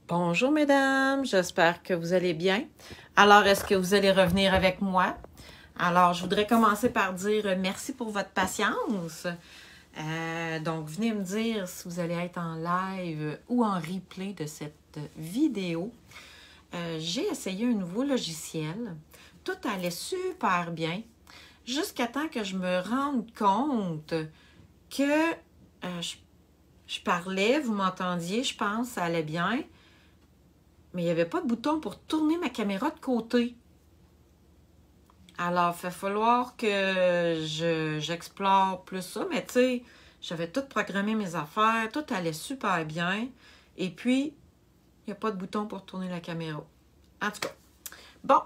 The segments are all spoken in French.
Bonjour mesdames, j'espère que vous allez bien. Alors, est-ce que vous allez revenir avec moi? Alors, je voudrais commencer par dire merci pour votre patience. Donc, venez me dire si vous allez être en live ou en replay de cette vidéo. J'ai essayé un nouveau logiciel. Tout allait super bien jusqu'à temps que je me rende compte que je parlais, vous m'entendiez, je pense, ça allait bien. Mais il n'y avait pas de bouton pour tourner ma caméra de côté. Alors, il va falloir que j'explore plus ça. Mais tu sais, j'avais tout programmé mes affaires, tout allait super bien. Et puis, il n'y a pas de bouton pour tourner la caméra. En tout cas, bon.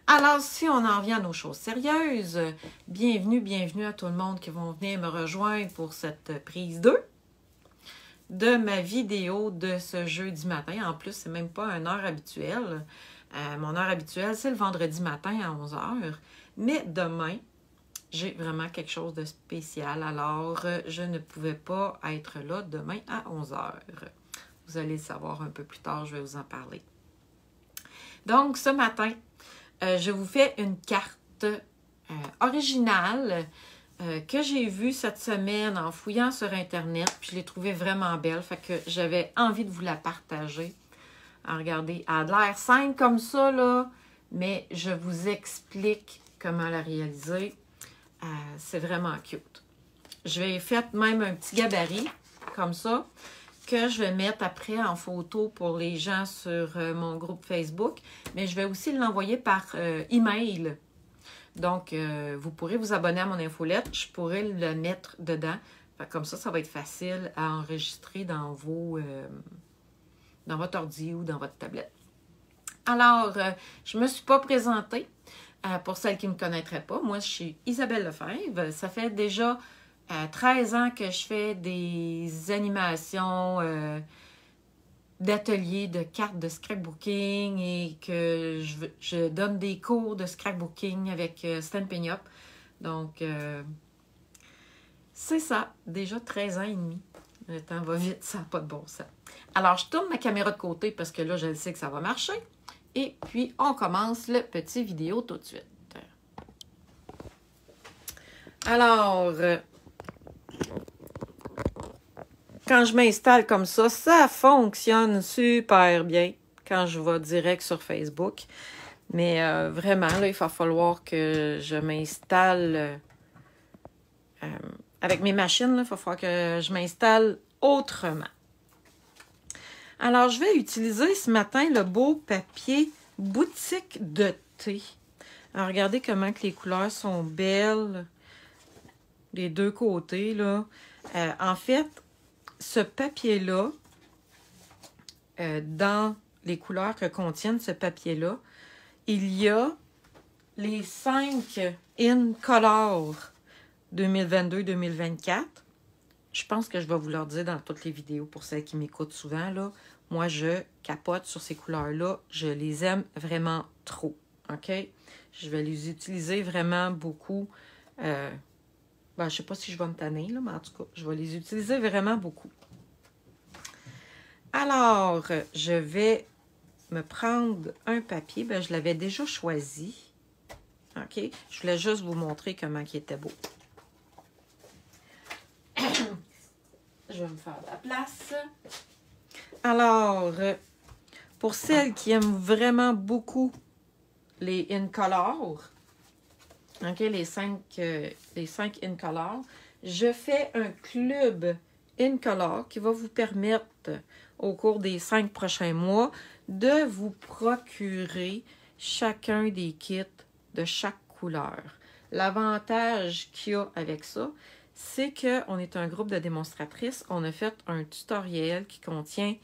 Alors, si on en vient à nos choses sérieuses, bienvenue à tout le monde qui vont venir me rejoindre pour cette prise 2 de ma vidéo de ce jeudi matin. En plus, c'est même pas une heure habituelle. Mon heure habituelle, c'est le vendredi matin à 11h. Mais demain, j'ai vraiment quelque chose de spécial. Alors, je ne pouvais pas être là demain à 11h. Vous allez le savoir un peu plus tard, je vais vous en parler. Donc, ce matin, je vous fais une carte originale que j'ai vue cette semaine en fouillant sur Internet, puis je l'ai trouvée vraiment belle, fait que j'avais envie de vous la partager. Alors, regardez, elle a l'air simple comme ça, là, mais je vous explique comment la réaliser. C'est vraiment cute. Je vais faire même un petit gabarit, comme ça, que je vais mettre après en photo pour les gens sur mon groupe Facebook, mais je vais aussi l'envoyer par email. Donc, vous pourrez vous abonner à mon infolette. Je pourrai le mettre dedans. Fait, comme ça va être facile à enregistrer dans votre ordi ou dans votre tablette. Alors, je ne me suis pas présentée. Pour celles qui ne me connaîtraient pas, moi, je suis Isabelle Lefebvre. Ça fait déjà 13 ans que je fais des animations d'ateliers de cartes de scrapbooking et que je donne des cours de scrapbooking avec Stampin' Up. Donc, c'est ça, déjà 13 ans et demi. Le temps va vite, ça n'a pas de bon sens. Alors, je tourne ma caméra de côté parce que là, je sais que ça va marcher. Et puis, on commence le petit vidéo tout de suite. Alors, quand je m'installe comme ça fonctionne super bien quand je vais direct sur Facebook. Mais vraiment, là, il va falloir que je m'installe avec mes machines. Là, il va falloir que je m'installe autrement. Alors, je vais utiliser ce matin le beau papier boutique de thé. Alors, regardez comment que les couleurs sont belles des deux côtés, là. En fait, ce papier-là, dans les couleurs que contiennent ce papier-là, il y a les 5 in color 2022-2024. Je pense que je vais vous leur dire dans toutes les vidéos pour celles qui m'écoutent souvent, là. Moi, je capote sur ces couleurs-là. Je les aime vraiment trop. OK? Je vais les utiliser vraiment beaucoup. Je ne sais pas si je vais me tanner, là, mais en tout cas, je vais les utiliser vraiment beaucoup. Alors, je vais me prendre un papier. Je l'avais déjà choisi. OK? Je voulais juste vous montrer comment il était beau. Je vais me faire de la place. Alors, pour celles qui aiment vraiment beaucoup les in-color, OK, les 5 in-color, je fais un club in-color qui va vous permettre, au cours des 5 prochains mois, de vous procurer chacun des kits de chaque couleur. L'avantage qu'il y a avec ça, c'est qu'on est un groupe de démonstratrices. On a fait un tutoriel qui contient,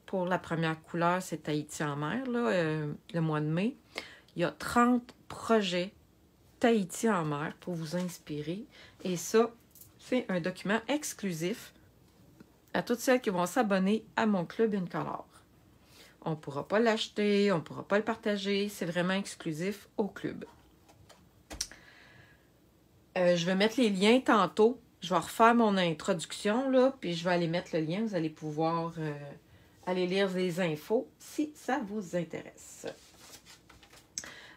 pour la première couleur, c'est Tahiti en mer, là, le mois de mai. Il y a 30 projets Tahiti en mer pour vous inspirer. Et ça, c'est un document exclusif à toutes celles qui vont s'abonner à mon club in-color. On ne pourra pas l'acheter, on ne pourra pas le partager. C'est vraiment exclusif au club. Je vais mettre les liens tantôt. Je vais refaire mon introduction, là, puis je vais aller mettre le lien. Vous allez pouvoir allez lire les infos si ça vous intéresse.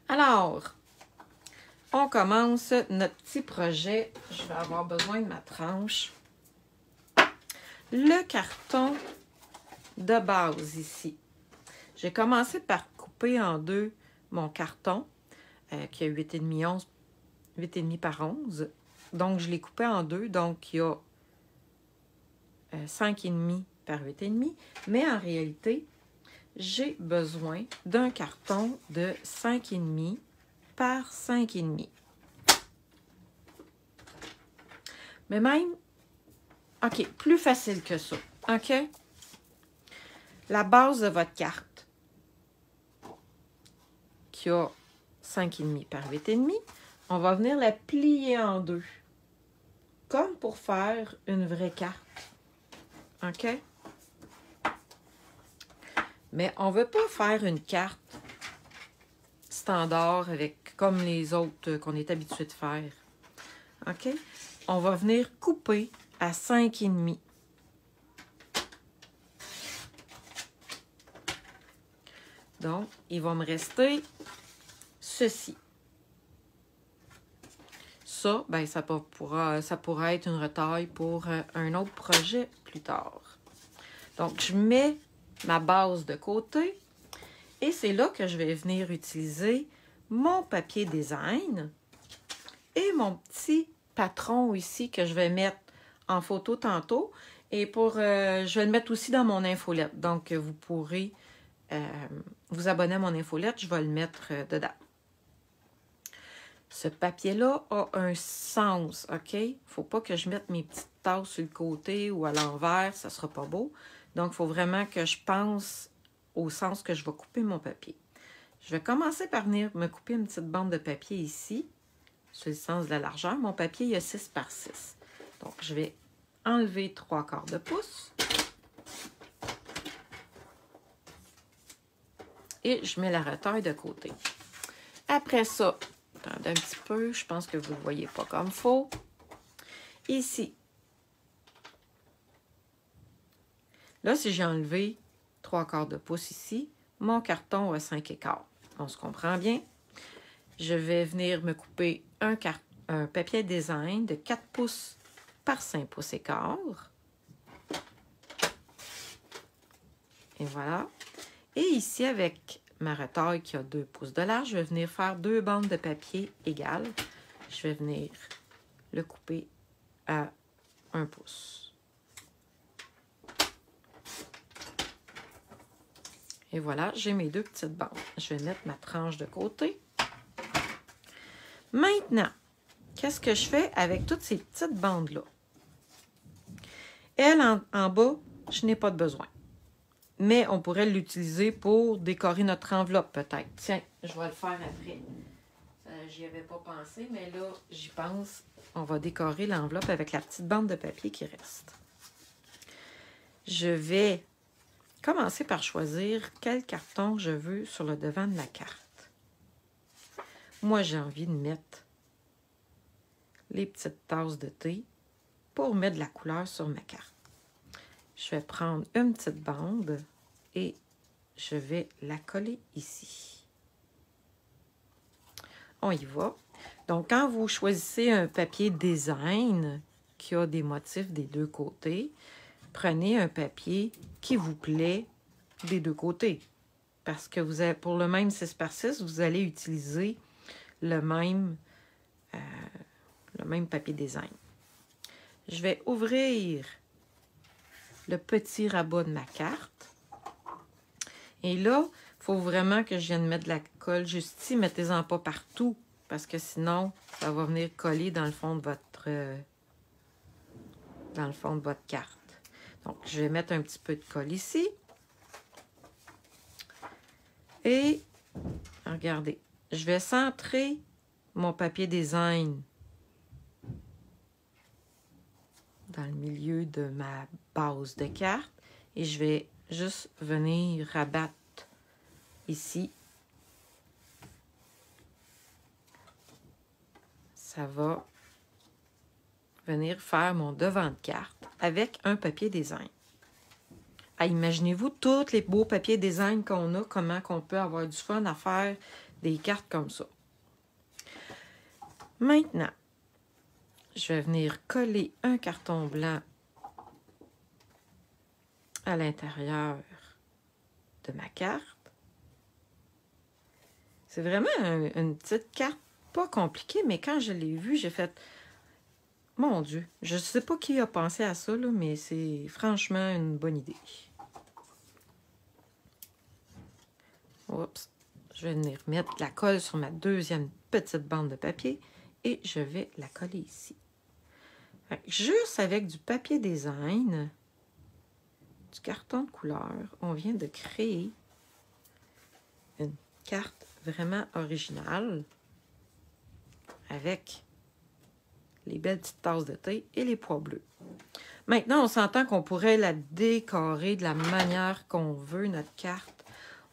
Alors, on commence notre petit projet. Je vais avoir besoin de ma tranche. Le carton de base ici. J'ai commencé par couper en deux mon carton qui a 8,5 par 11. Donc, je l'ai coupé en deux. Donc, il y a 5,5 par 8,5. Mais en réalité, j'ai besoin d'un carton de 5,5 par 5,5. Mais même, OK, plus facile que ça. OK? La base de votre carte, qui a 5,5 par 8,5, on va venir la plier en deux. Comme pour faire une vraie carte. OK? Mais on ne veut pas faire une carte standard avec comme les autres qu'on est habitué de faire. OK? On va venir couper à 5,5. Donc, il va me rester ceci. Ça, ben, ça pourra être une retaille pour un autre projet plus tard. Donc, je mets ma base de côté et c'est là que je vais venir utiliser mon papier design et mon petit patron ici que je vais mettre en photo tantôt. Et je vais le mettre aussi dans mon infolette. Donc, vous pourrez vous abonner à mon infolette. Je vais le mettre dedans. Ce papier-là a un sens, OK? Il ne faut pas que je mette mes petites tasses sur le côté ou à l'envers. Ça ne sera pas beau. Donc, il faut vraiment que je pense au sens que je vais couper mon papier. Je vais commencer par venir me couper une petite bande de papier ici, sur le sens de la largeur. Mon papier, il y a 6 par 6. Donc, je vais enlever 3/4 de pouce. Et je mets la retaille de côté. Après ça, attendez un petit peu, je pense que vous ne le voyez pas comme il faut. Ici. Là, si j'ai enlevé 3/4 de pouce ici, mon carton a 5,25. On se comprend bien. Je vais venir me couper un papier design de 4 pouces par 5 pouces et quart. Et voilà. Et ici, avec ma retaille qui a 2 pouces de large, je vais venir faire 2 bandes de papier égales. Je vais venir le couper à 1 pouce. Et voilà, j'ai mes 2 petites bandes. Je vais mettre ma tranche de côté. Maintenant, qu'est-ce que je fais avec toutes ces petites bandes-là? Elle, en bas, je n'ai pas de besoin. Mais on pourrait l'utiliser pour décorer notre enveloppe, peut-être. Tiens, je vais le faire après. J'y avais pas pensé, mais là, j'y pense. On va décorer l'enveloppe avec la petite bande de papier qui reste. Je vais commencer par choisir quel carton je veux sur le devant de la carte. Moi, j'ai envie de mettre les petites tasses de thé pour mettre de la couleur sur ma carte. Je vais prendre une petite bande et je vais la coller ici. On y va. Donc, quand vous choisissez un papier design qui a des motifs des deux côtés, prenez un papier qui vous plaît des deux côtés. Parce que vous avez, pour le même 6 par 6, vous allez utiliser le même papier design. Je vais ouvrir le petit rabat de ma carte. Et là, il faut vraiment que je vienne mettre de la colle juste ici. Mettez-en pas partout, parce que sinon, ça va venir coller dans le fond de votre carte. Donc, je vais mettre un petit peu de colle ici. Et, regardez, je vais centrer mon papier design dans le milieu de ma base de carte. Et je vais juste venir rabattre ici. Ça va venir faire mon devant de carte avec un papier design. imaginez-vous tous les beaux papiers design qu'on a, comment qu'on peut avoir du fun à faire des cartes comme ça. Maintenant, je vais venir coller un carton blanc à l'intérieur de ma carte. C'est vraiment une petite carte pas compliquée, mais quand je l'ai vue, j'ai fait... Mon Dieu, je ne sais pas qui a pensé à ça, là, mais c'est franchement une bonne idée. Oups, je vais venir mettre la colle sur ma deuxième petite bande de papier et je vais la coller ici. Juste avec du papier design, du carton de couleur, on vient de créer une carte vraiment originale avec les belles petites tasses de thé et les pois bleus. Maintenant, on s'entend qu'on pourrait la décorer de la manière qu'on veut, notre carte.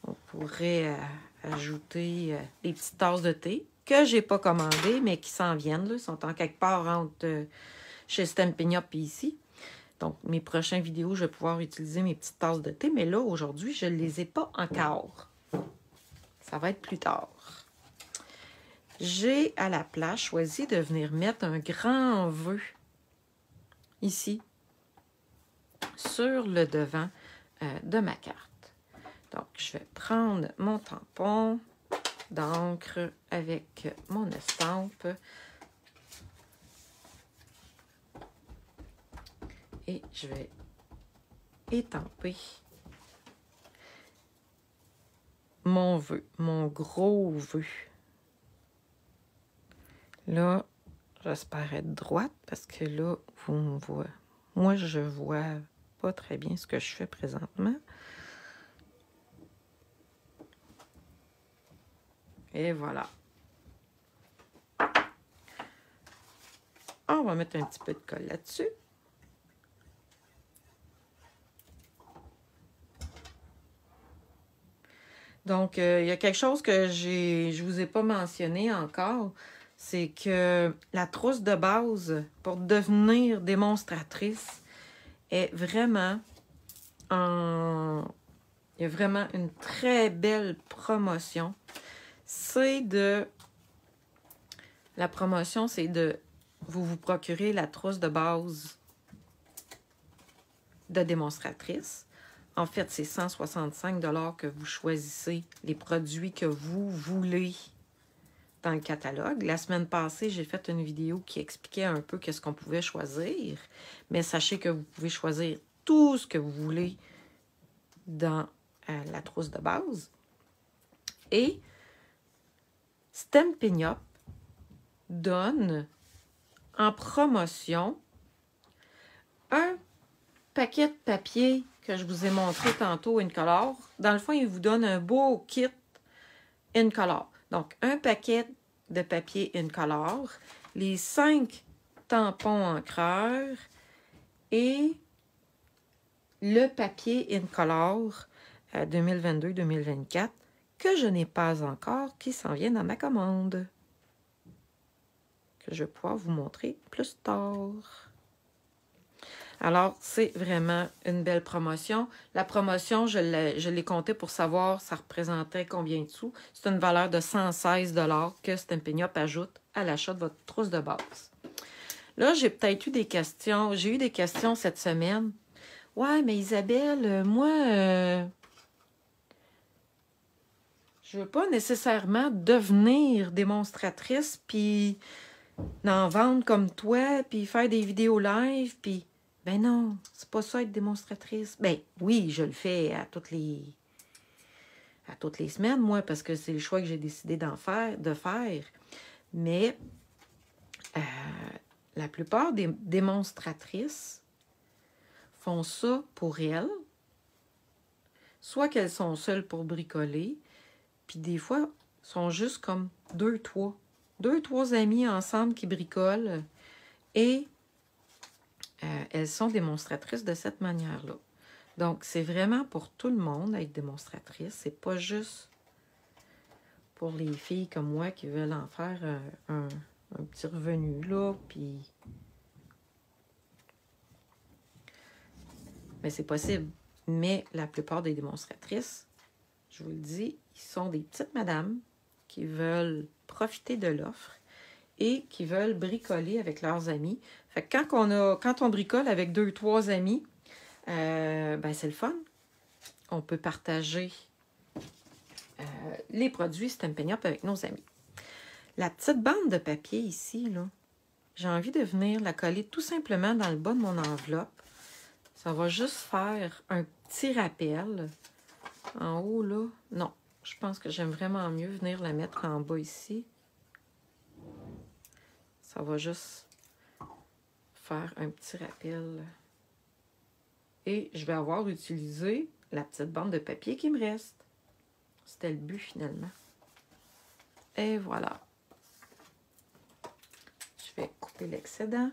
On pourrait ajouter les petites tasses de thé que j'ai pas commandées, mais qui s'en viennent. Là. Ils sont en quelque part entre chez Stampin' Up et ici. Donc, mes prochaines vidéos, je vais pouvoir utiliser mes petites tasses de thé. Mais là, aujourd'hui, je ne les ai pas encore. Ça va être plus tard. J'ai à la place choisi de venir mettre un grand vœu ici sur le devant de ma carte. Donc, je vais prendre mon tampon d'encre avec mon estampe et je vais étamper mon vœu, mon gros vœu. Là, j'espère être droite parce que là, vous me voyez. Moi, je vois pas très bien ce que je fais présentement. Et voilà. On va mettre un petit peu de colle là-dessus. Donc, il y a quelque chose que je vous ai pas mentionné encore. C'est que la trousse de base pour devenir démonstratrice est vraiment en... Il y a vraiment une très belle promotion. C'est de... La promotion, c'est de... Vous procurez la trousse de base de démonstratrice. En fait, c'est 165 $ que vous choisissez les produits que vous voulez dans le catalogue. La semaine passée, j'ai fait une vidéo qui expliquait un peu qu'est-ce qu'on pouvait choisir. Mais sachez que vous pouvez choisir tout ce que vous voulez dans la trousse de base. Et Stampin' Up donne en promotion un paquet de papier que je vous ai montré tantôt Incolor. Dans le fond, il vous donne un beau kit Incolor. Donc, un paquet de papier Incolor, les 5 tampons encreurs et le papier Incolor 2022-2024 que je n'ai pas encore, qui s'en vient dans ma commande, que je vais pouvoir vous montrer plus tard. Alors, c'est vraiment une belle promotion. La promotion, je l'ai comptée pour savoir ça représentait combien de sous. C'est une valeur de 116 $ que Stampin' Up ajoute à l'achat de votre trousse de base. Là, j'ai peut-être eu des questions. J'ai eu des questions cette semaine. Ouais, mais Isabelle, moi, je veux pas nécessairement devenir démonstratrice, puis en vendre comme toi, puis faire des vidéos live, puis... Ben non, c'est pas ça être démonstratrice. Ben oui, je le fais à toutes les semaines, moi, parce que c'est le choix que j'ai décidé de faire. Mais la plupart des démonstratrices font ça pour elles. Soit qu'elles sont seules pour bricoler, puis des fois, sont juste comme 2, 3 amis ensemble qui bricolent et elles sont démonstratrices de cette manière-là. Donc, c'est vraiment pour tout le monde être démonstratrice. C'est pas juste pour les filles comme moi qui veulent en faire un petit revenu, là, puis... Mais c'est possible. Mais la plupart des démonstratrices, je vous le dis, ils sont des petites madames qui veulent profiter de l'offre et qui veulent bricoler avec leurs amis. Fait que quand on bricole avec 2 ou 3 amis, ben c'est le fun. On peut partager les produits Stampin' Up avec nos amis. La petite bande de papier ici, là, j'ai envie de venir la coller tout simplement dans le bas de mon enveloppe. Ça va juste faire un petit rappel. En haut, là, non. Je pense que j'aime vraiment mieux venir la mettre en bas ici. Ça va juste faire un petit rappel. Et je vais avoir utilisé la petite bande de papier qui me reste. C'était le but finalement. Et voilà. Je vais couper l'excédent.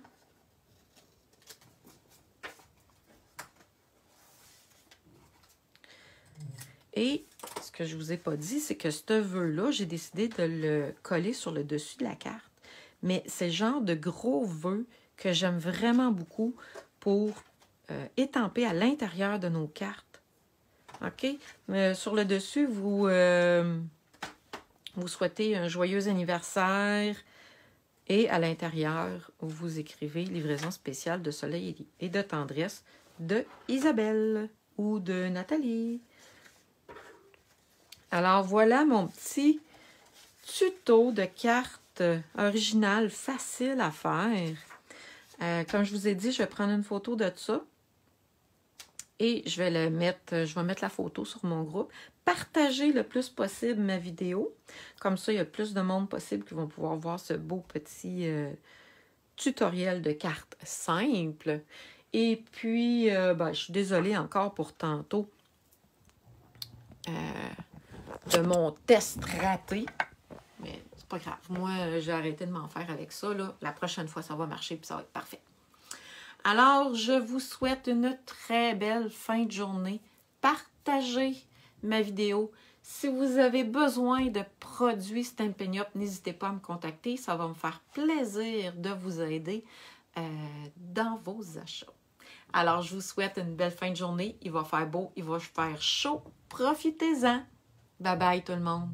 Et ce que je ne vous ai pas dit, c'est que ce vœu-là, j'ai décidé de le coller sur le dessus de la carte. Mais c'est le genre de gros vœu que j'aime vraiment beaucoup pour étamper à l'intérieur de nos cartes. OK? Sur le dessus, vous souhaitez un joyeux anniversaire et à l'intérieur, vous écrivez livraison spéciale de soleil et de tendresse de Isabelle ou de Nathalie. Alors, voilà mon petit tuto de cartes originales facile à faire. Comme je vous ai dit, je vais prendre une photo de ça et je vais mettre la photo sur mon groupe. Partager le plus possible ma vidéo. Comme ça, il y a plus de monde possible qui vont pouvoir voir ce beau petit tutoriel de cartes simple. Et puis, je suis désolée encore pour tantôt de mon test raté. Mais c'est pas grave. Moi, j'ai arrêté de m'en faire avec ça, là. La prochaine fois, ça va marcher et ça va être parfait. Alors, je vous souhaite une très belle fin de journée. Partagez ma vidéo. Si vous avez besoin de produits Stampin' Up, n'hésitez pas à me contacter. Ça va me faire plaisir de vous aider dans vos achats. Alors, je vous souhaite une belle fin de journée. Il va faire beau, il va faire chaud. Profitez-en. Bye bye tout le monde.